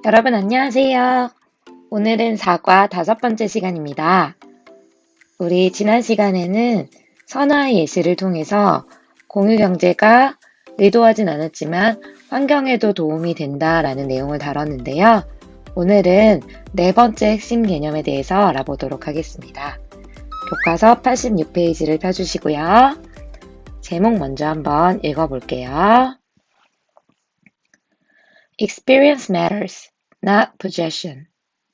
여러분 안녕하세요. 오늘은 사과 5번째 시간입니다. 우리 지난 시간에는 선화의 예시를 통해서 공유경제가 의도하진 않았지만 환경에도 도움이 된다라는 내용을 다뤘는데요. 오늘은 4번째 핵심 개념에 대해서 알아보도록 하겠습니다. 교과서 86페이지를 펴주시고요. 제목 먼저 한번 읽어볼게요. Experience matters, not possession.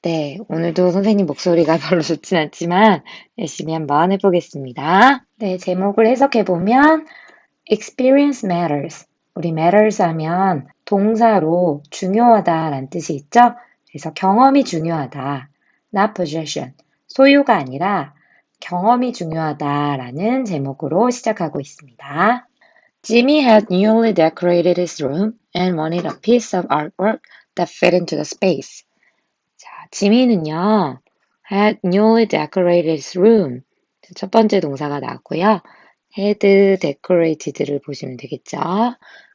네, 오늘도 선생님 목소리가 별로 좋진 않지만 열심히 한번 해보겠습니다. 네, 제목을 해석해보면 experience matters. 우리 matters 하면 동사로 중요하다라는 뜻이 있죠? 그래서 경험이 중요하다. not possession. 소유가 아니라 경험이 중요하다라는 제목으로 시작하고 있습니다. Jimmy had newly decorated his room and wanted a piece of artwork that fit into the space. 자, 지미는요, had newly decorated his room. 첫 번째 동사가 나왔고요. had decorated를 보시면 되겠죠.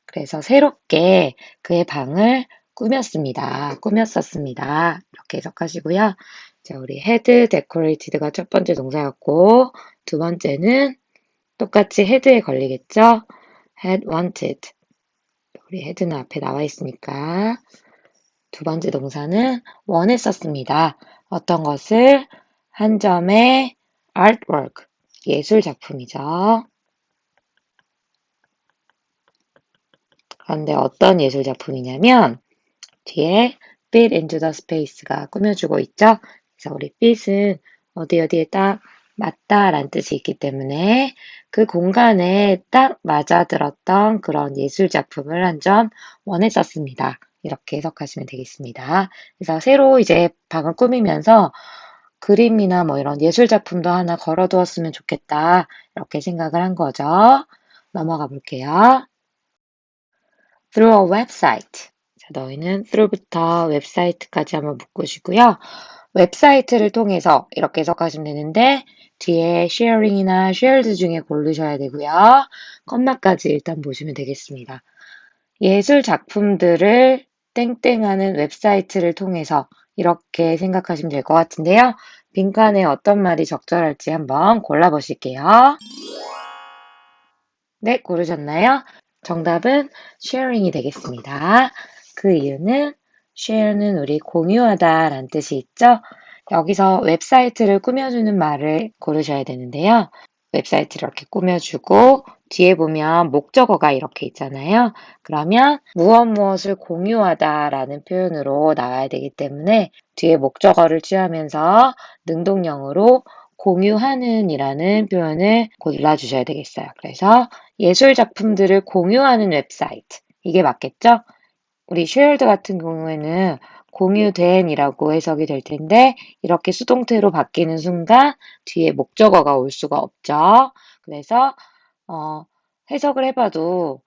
그래서 새롭게 그의 방을 꾸몄었습니다. 이렇게 해석하시고요. 자, 우리 had decorated가 첫 번째 동사였고, 두 번째는 똑같이 had에 걸리겠죠. had wanted. 우리 had는 앞에 나와 있으니까 두 번째 동사는 원했었습니다. 어떤 것을? 한 점의 artwork, 예술 작품이죠. 그런데 어떤 예술 작품이냐면 뒤에 fit into the space가 꾸며주고 있죠. 그래서 우리 fit은 어디에 딱 맞다라는 뜻이 있기 때문에 그 공간에 딱 맞아들었던 그런 예술 작품을 한 점 원했었습니다. 이렇게 해석하시면 되겠습니다. 그래서 새로 이제 방을 꾸미면서 그림이나 뭐 이런 예술 작품도 하나 걸어두었으면 좋겠다. 이렇게 생각을 한 거죠. 넘어가 볼게요. Through a website. 자, 너희는 through부터 웹사이트까지 한번 묶으시고요. 웹사이트를 통해서 이렇게 해석하시면 되는데 뒤에 sharing이나 shared 중에 고르셔야 되고요. 컴마까지 일단 보시면 되겠습니다. 예술 작품들을 땡땡하는 웹사이트를 통해서 이렇게 생각하시면 될 것 같은데요. 빈칸에 어떤 말이 적절할지 한번 골라보실게요. 네, 고르셨나요? 정답은 sharing이 되겠습니다. 그 이유는 share는 우리 공유하다라는 뜻이 있죠? 여기서 웹사이트를 꾸며주는 말을 고르셔야 되는데요. 웹사이트를 이렇게 꾸며주고 뒤에 보면 목적어가 이렇게 있잖아요. 그러면 무엇을 공유하다라는 표현으로 나와야 되기 때문에 뒤에 목적어를 취하면서 능동형으로 공유하는 이라는 표현을 골라주셔야 되겠어요. 그래서 예술 작품들을 공유하는 웹사이트. 이게 맞겠죠? 우리 shared 같은 경우에는 공유된 이라고 해석이 될 텐데 이렇게 수동태로 바뀌는 순간 뒤에 목적어가 올 수가 없죠. 그래서 해석을 해봐도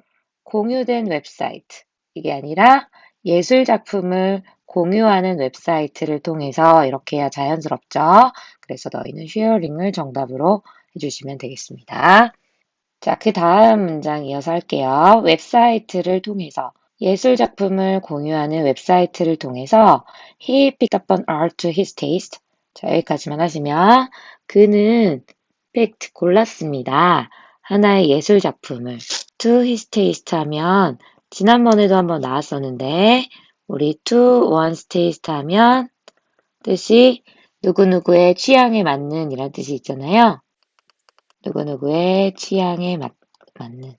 공유된 웹사이트. 이게 아니라 예술 작품을 공유하는 웹사이트를 통해서 이렇게 해야 자연스럽죠. 그래서 너희는 sharing을 정답으로 해주시면 되겠습니다. 자, 그 다음 문장 이어서 할게요. 웹사이트를 통해서 예술 작품을 공유하는 웹사이트를 통해서 he picked up an art to his taste. 자, 여기까지만 하시면 그는 picked 골랐습니다. 하나의 예술 작품을 to his taste 하면 지난번에도 한번 나왔었는데 우리 to one's taste 하면 뜻이 누구누구의 취향에 맞는 이란 뜻이 있잖아요. 누구누구의 취향에 맞는.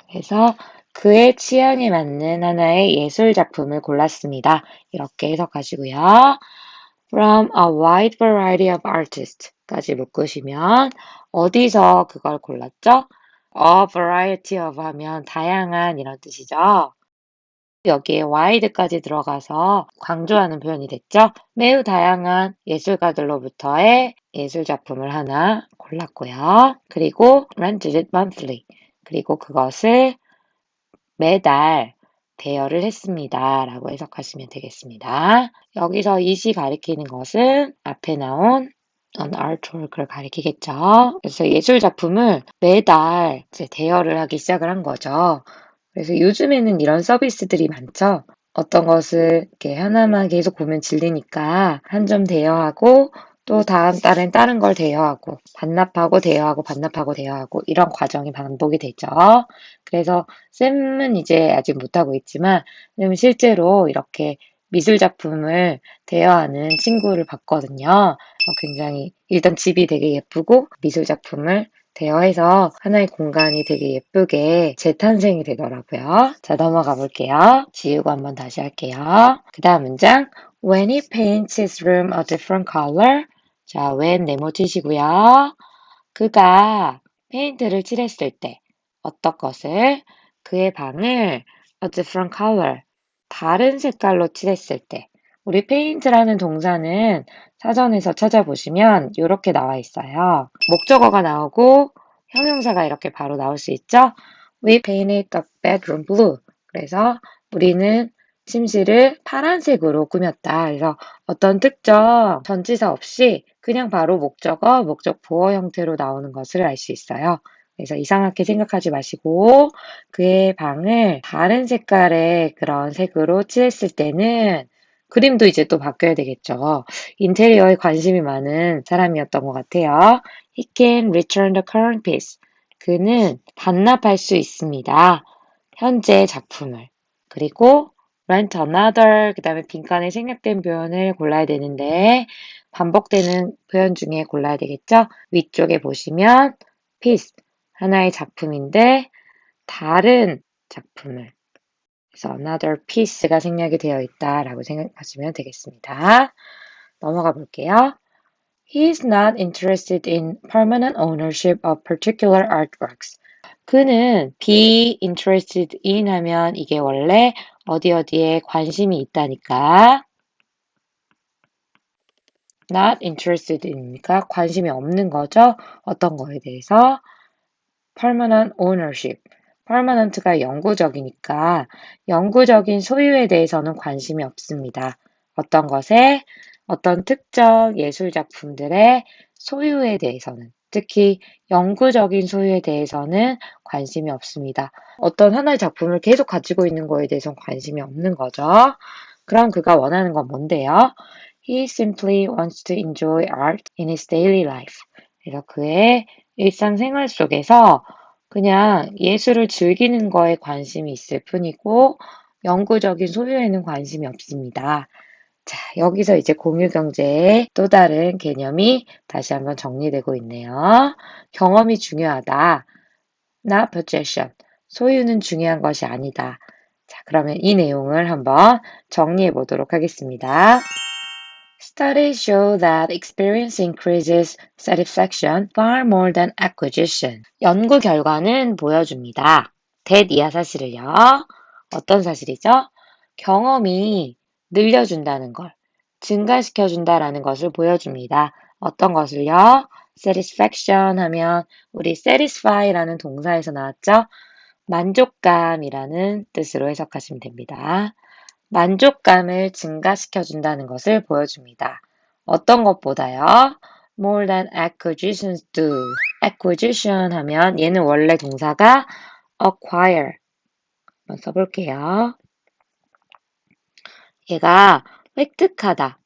그래서 그의 취향에 맞는 하나의 예술 작품을 골랐습니다. 이렇게 해석하시고요. From a wide variety of artists 까지 묶으시면 어디서 그걸 골랐죠? A variety of 하면 다양한 이런 뜻이죠. 여기에 wide까지 들어가서 강조하는 표현이 됐죠. 매우 다양한 예술가들로부터의 예술 작품을 하나 골랐고요. 그리고 rented it monthly. 그리고 그것을 매달 대여를 했습니다. 라고 해석하시면 되겠습니다. 여기서 it이 가리키는 것은 앞에 나온 an artwork를 가리키겠죠. 그래서 예술 작품을 매달 이제 대여를 하기 시작을 한 거죠. 그래서 요즘에는 이런 서비스들이 많죠. 어떤 것을 이렇게 하나만 계속 보면 질리니까 한 점 대여하고 또 다음 달엔 다른 걸 대여하고 반납하고 대여하고 반납하고 대여하고 이런 과정이 반복이 되죠. 그래서 쌤은 이제 아직 못하고 있지만 실제로 이렇게 미술 작품을 대여하는 친구를 봤거든요. 굉장히 일단 집이 되게 예쁘고 미술 작품을 대여해서 하나의 공간이 되게 예쁘게 재탄생이 되더라고요. 자, 넘어가 볼게요. 지우고 한번 다시 할게요. 그 다음 문장. When he paints his room a different color. 자, when 네모치시고요. 그가 페인트를 칠했을 때 어떤 것을 그의 방을 a different color 다른 색깔로 칠했을 때 우리 페인트라는 동사는 사전에서 찾아보시면 이렇게 나와 있어요. 목적어가 나오고 형용사가 이렇게 바로 나올 수 있죠. We painted the bedroom blue. 그래서 우리는 침실을 파란색으로 꾸몄다. 그래서 어떤 특정 전치사 없이 그냥 바로 목적어, 목적 보어 형태로 나오는 것을 알 수 있어요. 그래서 이상하게 생각하지 마시고 그의 방을 다른 색깔의 그런 색으로 칠했을 때는 그림도 이제 또 바뀌어야 되겠죠. 인테리어에 관심이 많은 사람이었던 것 같아요. He can return the current piece. 그는 반납할 수 있습니다. 현재 작품을. 그리고 rent another, 그 다음에 빈칸에 생략된 표현을 골라야 되는데 반복되는 표현 중에 골라야 되겠죠? 위쪽에 보시면 piece, 하나의 작품인데 다른 작품을 그래서 another piece가 생략이 되어 있다라고 생각하시면 되겠습니다. 넘어가 볼게요. He is not interested in permanent ownership of particular artworks. 그는 be interested in 하면 이게 원래 어디 어디에 관심이 있다니까 not interested in이니까 관심이 없는 거죠. 어떤 거에 대해서 permanent ownership. permanent가 영구적이니까 영구적인 소유에 대해서는 관심이 없습니다. 어떤 것에 어떤 특정 예술 작품들의 소유에 대해서는 특히 영구적인 소유에 대해서는 관심이 없습니다. 어떤 하나의 작품을 계속 가지고 있는 거에 대해서는 관심이 없는 거죠. 그럼 그가 원하는 건 뭔데요? He simply wants to enjoy art in his daily life. 그래서 그의 일상생활 속에서 그냥 예술을 즐기는 거에 관심이 있을 뿐이고 영구적인 소유에는 관심이 없습니다. 자, 여기서 이제 공유경제의 또 다른 개념이 다시 한번 정리되고 있네요. 경험이 중요하다. not possession. 소유는 중요한 것이 아니다. 자, 그러면 이 내용을 한번 정리해 보도록 하겠습니다. Studies show that experience increases satisfaction far more than acquisition. 연구 결과는 보여줍니다. that 이하 사실을요. 어떤 사실이죠? 경험이 늘려준다는 걸, 증가시켜준다라는 것을 보여줍니다. 어떤 것을요? satisfaction 하면 우리 satisfy라는 동사에서 나왔죠? 만족감이라는 뜻으로 해석하시면 됩니다. 만족감을 증가시켜준다는 것을 보여줍니다. 어떤 것보다요? More than acquisitions do. acquisition 하면 얘는 원래 동사가 acquire. 한번 써볼게요. 얘가 획득하다,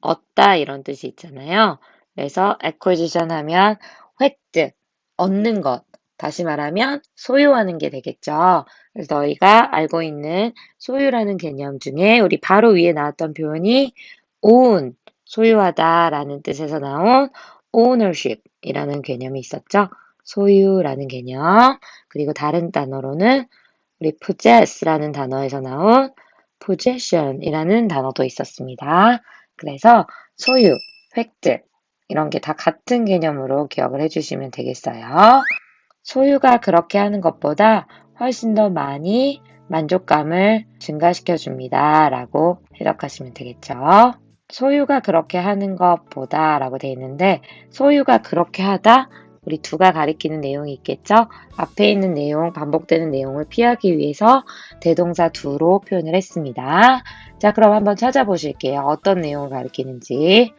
얻다 이런 뜻이 있잖아요. 그래서 acquisition 하면 획득, 얻는 것. 다시 말하면 소유하는 게 되겠죠. 그래서 너희가 알고 있는 소유라는 개념 중에 우리 바로 위에 나왔던 표현이 own, 소유하다라는 뜻에서 나온 ownership 이라는 개념이 있었죠. 소유라는 개념. 그리고 다른 단어로는 우리 possess라는 단어에서 나온 possession 이라는 단어도 있었습니다. 그래서 소유, 획득 이런 게 다 같은 개념으로 기억을 해주시면 되겠어요. 소유가 그렇게 하는 것보다 훨씬 더 많이 만족감을 증가시켜 줍니다. 라고 해석하시면 되겠죠. 소유가 그렇게 하는 것보다 라고 되어 있는데 소유가 그렇게 하다 우리 두가 가리키는 내용이 있겠죠. 앞에 있는 내용, 반복되는 내용을 피하기 위해서 대동사 두로 표현을 했습니다. 자, 그럼 한번 찾아보실게요. 어떤 내용을 가리키는지.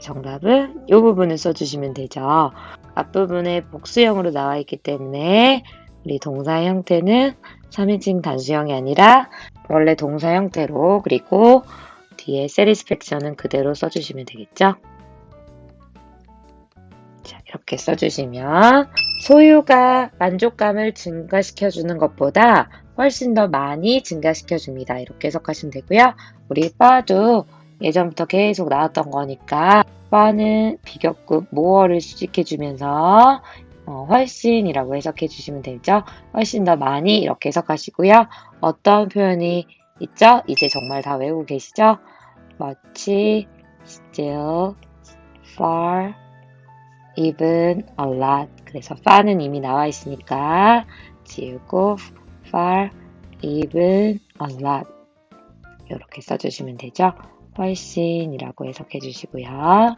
정답은 이 부분을 써주시면 되죠. 앞부분에 복수형으로 나와 있기 때문에 우리 동사 형태는 3인칭 단수형이 아니라 원래 동사 형태로 그리고 뒤에 satisfaction은 그대로 써주시면 되겠죠? 자, 이렇게 써주시면 소유가 만족감을 증가시켜주는 것보다 훨씬 더 많이 증가시켜줍니다. 이렇게 해석하시면 되고요. 우리 바도 예전부터 계속 나왔던 거니까 바는 비교급 more를 수식해주면서 훨씬이라고 해석해 주시면 되죠. 훨씬 더 많이 이렇게 해석하시고요. 어떤 표현이 있죠? 이제 정말 다 외우고 계시죠? much, still, far, even, a lot. 그래서 far는 이미 나와 있으니까 지우고 far, even, a lot 이렇게 써주시면 되죠. 훨씬이라고 해석해 주시고요.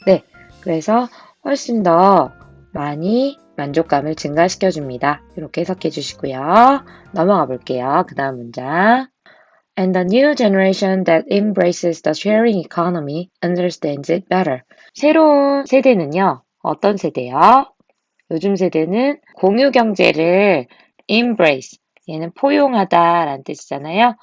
네, 그래서 훨씬 더 많이 만족감을 증가시켜줍니다. 이렇게 해석해 주시고요. 넘어가 볼게요. 그 다음 문장. And the new generation that embraces the sharing economy understands it better. 새로운 세대는요. 어떤 세대요? 요즘 세대는 공유 경제를 embrace, 얘는 포용하다 라는 뜻이잖아요.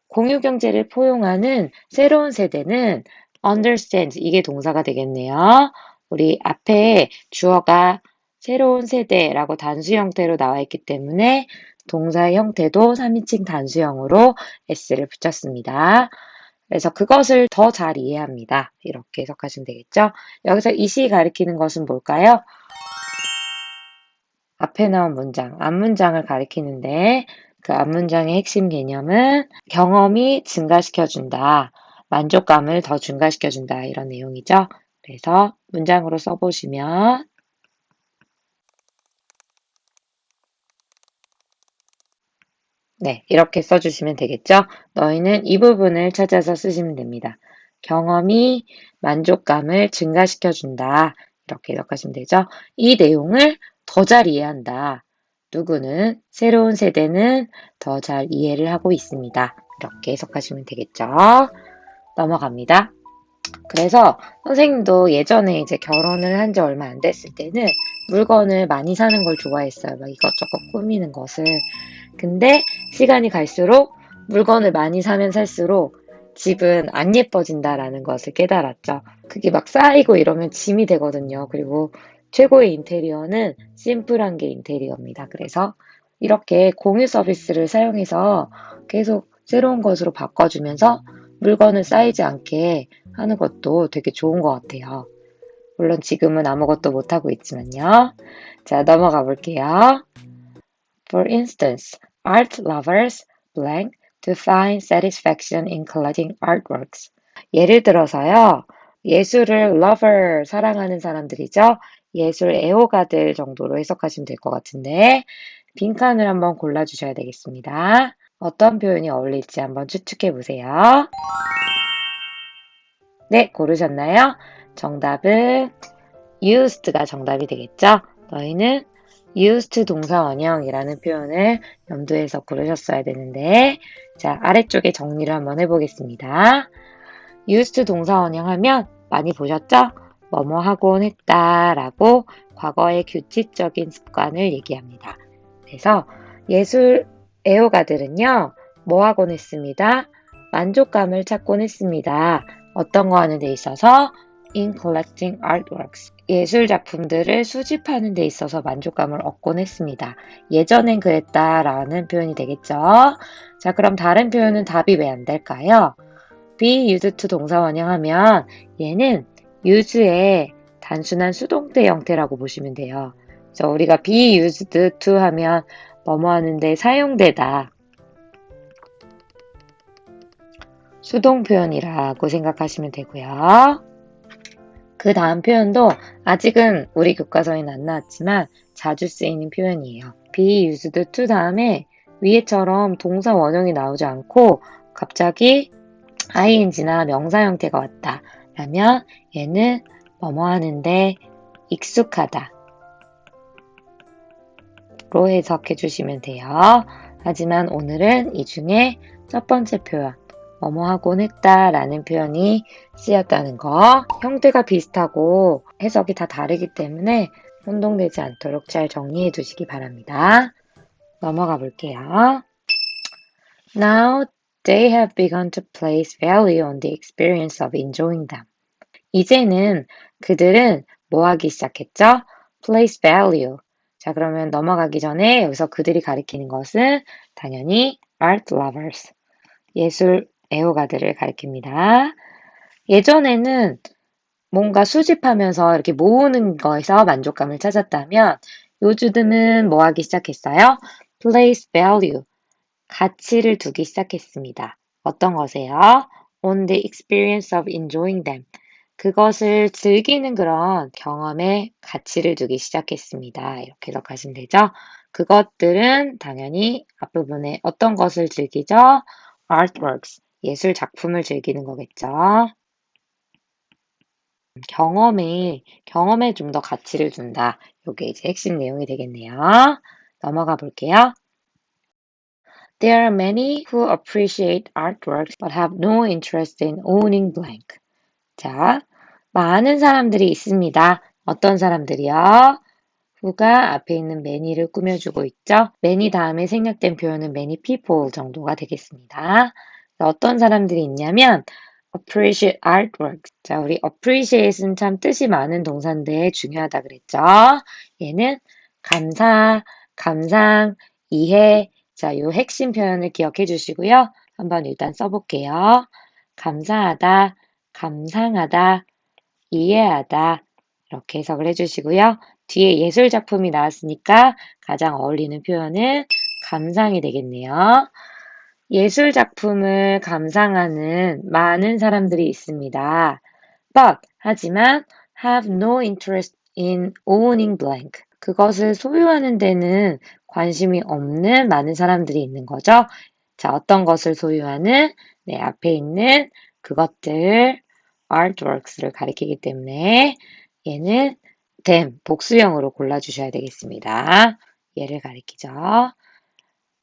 공유 경제를 포용하는 새로운 세대는 understand, 이게 동사가 되겠네요. 우리 앞에 주어가 새로운 세대라고 단수 형태로 나와 있기 때문에 동사 형태도 3인칭 단수형으로 s를 붙였습니다. 그래서 그것을 더 잘 이해합니다. 이렇게 해석하시면 되겠죠? 여기서 이시 가리키는 것은 뭘까요? 앞에 나온 문장, 앞문장을 가리키는데 그 앞문장의 핵심 개념은 경험이 증가시켜준다, 만족감을 더 증가시켜준다 이런 내용이죠. 그래서 문장으로 써보시면 네, 이렇게 써주시면 되겠죠. 너희는 이 부분을 찾아서 쓰시면 됩니다. 경험이 만족감을 증가시켜준다. 이렇게 해석하시면 되죠. 이 내용을 더 잘 이해한다. 누구는 새로운 세대는 더 잘 이해를 하고 있습니다. 이렇게 해석하시면 되겠죠. 넘어갑니다. 그래서 선생님도 예전에 이제 결혼을 한 지 얼마 안 됐을 때는 물건을 많이 사는 걸 좋아했어요. 막 이것저것 꾸미는 것을. 근데 시간이 갈수록 물건을 많이 사면 살수록 집은 안 예뻐진다라는 것을 깨달았죠. 그게 막 쌓이고 이러면 짐이 되거든요. 그리고 최고의 인테리어는 심플한 게 인테리어입니다. 그래서 이렇게 공유 서비스를 사용해서 계속 새로운 것으로 바꿔주면서 물건을 쌓이지 않게 하는 것도 되게 좋은 것 같아요. 물론 지금은 아무것도 못하고 있지만요. 자, 넘어가 볼게요. For instance, art lovers blank to find satisfaction in collecting artworks. 예를 들어서요. 예술을 lover, 사랑하는 사람들이죠. 예술 애호가들 정도로 해석하시면 될 것 같은데 빈칸을 한번 골라주셔야 되겠습니다. 어떤 표현이 어울릴지 한번 추측해 보세요. 네, 고르셨나요? 정답은 used가 정답이 되겠죠? 너희는 used 동사 원형이라는 표현을 염두에서 고르셨어야 되는데 자, 아래쪽에 정리를 한번 해보겠습니다. used 동사 원형 하면 많이 보셨죠? 뭐뭐 하곤 했다라고 과거의 규칙적인 습관을 얘기합니다. 그래서 예술 애호가들은요. 뭐 하곤 했습니다. 만족감을 찾곤 했습니다. 어떤 거 하는 데 있어서 in collecting artworks. 예술 작품들을 수집하는 데 있어서 만족감을 얻곤 했습니다. 예전엔 그랬다라는 표현이 되겠죠. 자, 그럼 다른 표현은 답이 왜 안 될까요? be used to 동사 원형하면 얘는 use의 단순한 수동태 형태라고 보시면 돼요. 그래서 우리가 be used to 하면 뭐뭐 하는데 사용되다. 수동 표현이라고 생각하시면 되고요. 그 다음 표현도 아직은 우리 교과서에는 안 나왔지만 자주 쓰이는 표현이에요. be used to 다음에 위에처럼 동사 원형이 나오지 않고 갑자기 ing나 명사 형태가 왔다. 라면 얘는 뭐뭐 하는데 익숙하다. 로 해석해 주시면 돼요. 하지만 오늘은 이 중에 첫 번째 표현 뭐뭐 하곤 했다 라는 표현이 쓰였다는 거. 형태가 비슷하고 해석이 다 다르기 때문에 혼동되지 않도록 잘 정리해 두시기 바랍니다. 넘어가 볼게요. Now they have begun to place value on the experience of enjoying them. 이제는 그들은 뭐 하기 시작했죠? Place value. 자, 그러면 넘어가기 전에 여기서 그들이 가리키는 것은 당연히 art lovers, 예술 애호가들을 가리킵니다. 예전에는 뭔가 수집하면서 이렇게 모으는 거에서 만족감을 찾았다면 요즘은 뭐 하기 시작했어요? Place value, 가치를 두기 시작했습니다. 어떤 것에요? On the experience of enjoying them. 그것을 즐기는 그런 경험에 가치를 두기 시작했습니다. 이렇게 해석하시면 되죠. 그것들은 당연히 앞부분에 어떤 것을 즐기죠? artworks, 예술 작품을 즐기는 거겠죠. 경험에 좀 더 가치를 둔다. 이게 이제 핵심 내용이 되겠네요. 넘어가 볼게요. There are many who appreciate artworks but have no interest in owning blank. 자, 많은 사람들이 있습니다. 어떤 사람들이요? who가 앞에 있는 many를 꾸며주고 있죠. many 다음에 생략된 표현은 many people 정도가 되겠습니다. 어떤 사람들이 있냐면 appreciate artworks. 자, 우리 appreciate은 참 뜻이 많은 동사인데 중요하다 그랬죠. 얘는 감사, 감상, 이해. 자, 요 핵심 표현을 기억해 주시고요. 한번 일단 써볼게요. 감사하다, 감상하다, 이해하다. 이렇게 해석을 해주시고요. 뒤에 예술 작품이 나왔으니까 가장 어울리는 표현은 감상이 되겠네요. 예술 작품을 감상하는 많은 사람들이 있습니다. But, 하지만, have no interest in owning blank. 그것을 소유하는 데는 관심이 없는 많은 사람들이 있는 거죠. 자, 어떤 것을 소유하는? 네, 앞에 있는 그것들, artworks를 가리키기 때문에 얘는 them, 복수형으로 골라주셔야 되겠습니다. 얘를 가리키죠.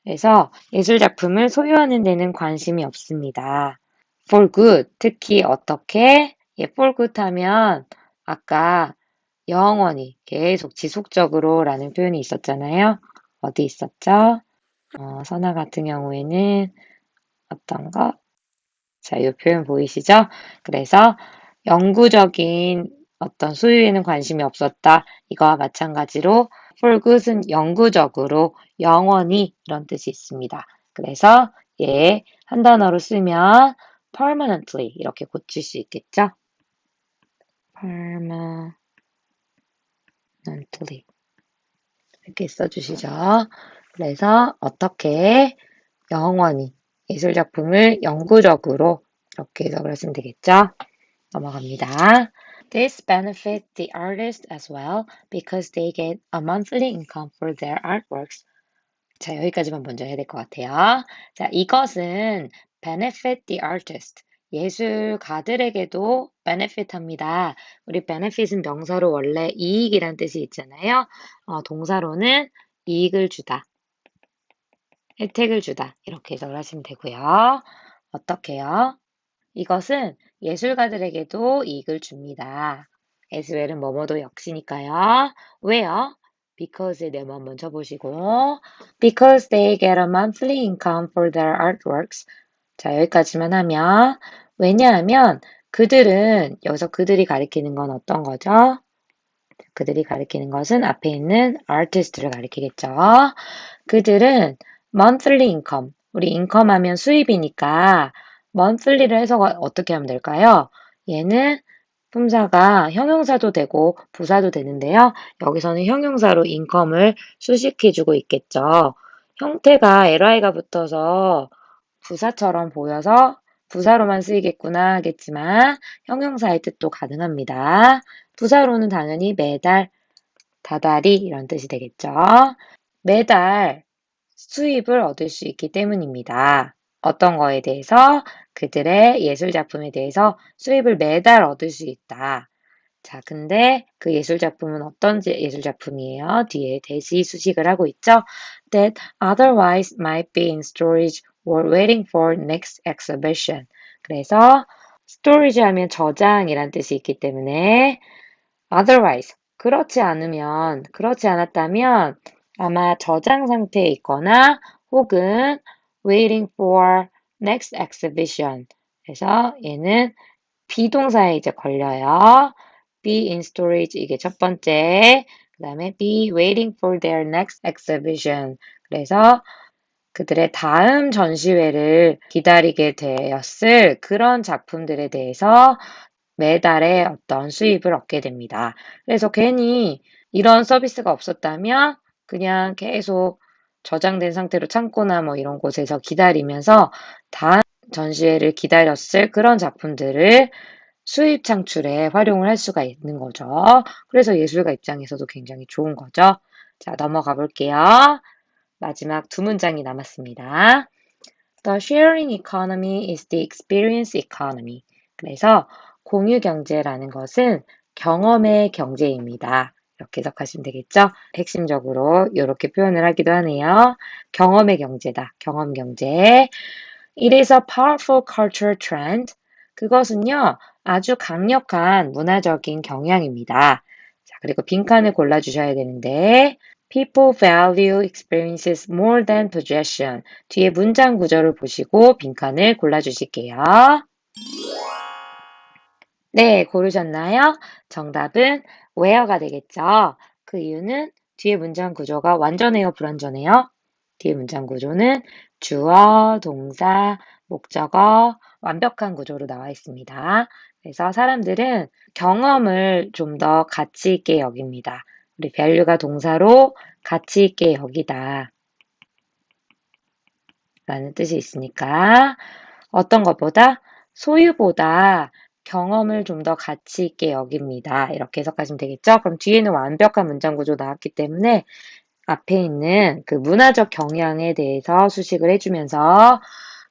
그래서 예술 작품을 소유하는 데는 관심이 없습니다. For good, 특히 어떻게? 예, for good 하면 아까 영원히 계속 지속적으로 라는 표현이 있었잖아요. 어디 있었죠? 선아 같은 경우에는 어떤 거? 자, 이 표현 보이시죠? 그래서 영구적인 어떤 소유에는 관심이 없었다. 이거와 마찬가지로 for good은 영구적으로, 영원히 이런 뜻이 있습니다. 그래서 얘 한 단어로 쓰면 permanently 이렇게 고칠 수 있겠죠? permanently 이렇게 써주시죠. 그래서 어떻게 영원히 예술 작품을 영구적으로 이렇게 해석을 하시면 되겠죠? 넘어갑니다. This benefits the artist as well because they get a monthly income for their artworks. 자, 여기까지만 먼저 해야 될 것 같아요. 자, 이것은 benefit the artist. 예술가들에게도 benefit 합니다. 우리 benefit은 명사로 원래 이익이란 뜻이 있잖아요. 동사로는 이익을 주다, 혜택을 주다. 이렇게 해석을 하시면 되고요. 어떻게요? 이것은 예술가들에게도 이익을 줍니다. as well은 뭐뭐도 역시니까요. 왜요? because에 네모 먼저 보시고 because they get a monthly income for their artworks. 자, 여기까지만 하면 왜냐하면 그들은 여기서 그들이 가리키는 건 어떤 거죠? 그들이 가리키는 것은 앞에 있는 artist를 가리키겠죠. 그들은 monthly income, 우리 income 하면 수입이니까 monthly를 해서 어떻게 하면 될까요? 얘는 품사가 형용사도 되고 부사도 되는데요. 여기서는 형용사로 income을 수식해주고 있겠죠. 형태가 li가 붙어서 부사처럼 보여서 부사로만 쓰이겠구나 하겠지만 형용사의 뜻도 가능합니다. 부사로는 당연히 매달, 다달이 이런 뜻이 되겠죠. 매달 수입을 얻을 수 있기 때문입니다. 어떤 거에 대해서? 그들의 예술작품에 대해서 수입을 매달 얻을 수 있다. 자, 근데 그 예술작품은 어떤 예술작품이에요? 뒤에 대시 수식을 하고 있죠? That otherwise might be in storage or waiting for next exhibition. 그래서 storage 하면 저장이란 뜻이 있기 때문에 otherwise, 그렇지 않았다면 아마 저장 상태에 있거나 혹은 waiting for next exhibition. 그래서 얘는 비동사에 이제 걸려요. be in storage 이게 첫 번째. 그 다음에 be waiting for their next exhibition. 그래서 그들의 다음 전시회를 기다리게 되었을 그런 작품들에 대해서 매달의 어떤 수입을 얻게 됩니다. 그래서 괜히 이런 서비스가 없었다면 그냥 계속 저장된 상태로 창고나 뭐 이런 곳에서 기다리면서 다음 전시회를 기다렸을 그런 작품들을 수입 창출에 활용을 할 수가 있는 거죠. 그래서 예술가 입장에서도 굉장히 좋은 거죠. 자, 넘어가 볼게요. 마지막 두 문장이 남았습니다. The sharing economy is the experience economy. 그래서 공유 경제라는 것은 경험의 경제입니다. 이렇게 해석하시면 되겠죠? 핵심적으로 이렇게 표현을 하기도 하네요. 경험의 경제다. 경험 경제. It is a powerful cultural trend. 그것은요, 아주 강력한 문화적인 경향입니다. 자, 그리고 빈칸을 골라주셔야 되는데, People value experiences more than possession. 뒤에 문장 구조를 보시고 빈칸을 골라주실게요. 네, 고르셨나요? 정답은 where가 되겠죠. 그 이유는 뒤에 문장 구조가 완전해요, 불완전해요? 뒤에 문장 구조는 주어, 동사, 목적어, 완벽한 구조로 나와 있습니다. 그래서 사람들은 경험을 좀 더 가치 있게 여깁니다. 우리 value가 동사로 가치 있게 여기다 라는 뜻이 있으니까 어떤 것보다 소유보다 경험을 좀 더 가치 있게 여깁니다. 이렇게 해석하시면 되겠죠? 그럼 뒤에는 완벽한 문장 구조 나왔기 때문에 앞에 있는 그 문화적 경향에 대해서 수식을 해주면서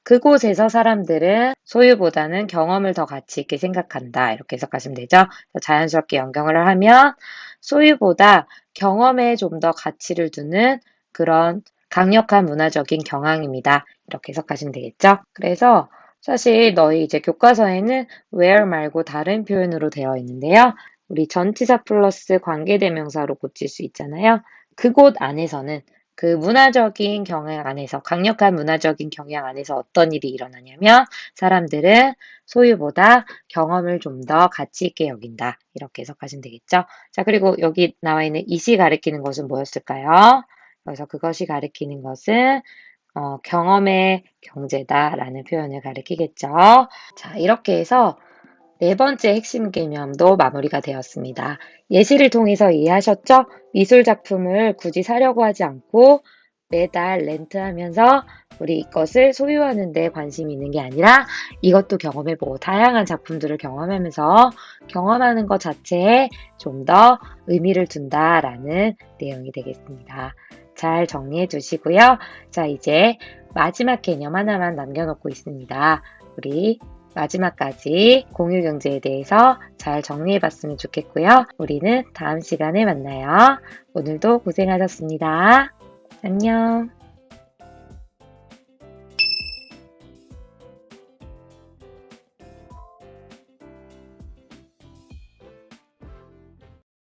그곳에서 사람들은 소유보다는 경험을 더 가치 있게 생각한다. 이렇게 해석하시면 되죠? 자연스럽게 연결을 하면 소유보다 경험에 좀 더 가치를 두는 그런 강력한 문화적인 경향입니다. 이렇게 해석하시면 되겠죠? 그래서 사실 너희 이제 교과서에는 where 말고 다른 표현으로 되어 있는데요. 우리 전치사 플러스 관계대명사로 고칠 수 있잖아요. 그곳 안에서는 그 문화적인 경향 안에서, 강력한 문화적인 경향 안에서 어떤 일이 일어나냐면 사람들은 소유보다 경험을 좀 더 가치 있게 여긴다. 이렇게 해석하시면 되겠죠? 자, 그리고 여기 나와 있는 이시 가리키는 것은 뭐였을까요? 그래서 그것이 가리키는 것은 경험의 경제다라는 표현을 가리키겠죠. 자, 이렇게 해서 네 번째 핵심 개념도 마무리가 되었습니다. 예시를 통해서 이해하셨죠? 미술 작품을 굳이 사려고 하지 않고 매달 렌트하면서 우리 이것을 소유하는 데 관심이 있는 게 아니라 이것도 경험해보고 다양한 작품들을 경험하면서 경험하는 것 자체에 좀 더 의미를 둔다라는 내용이 되겠습니다. 잘 정리해 두시고요. 자, 이제 마지막 개념 하나만 남겨놓고 있습니다. 우리 마지막까지 공유 경제에 대해서 잘 정리해 봤으면 좋겠고요. 우리는 다음 시간에 만나요. 오늘도 고생하셨습니다. 안녕.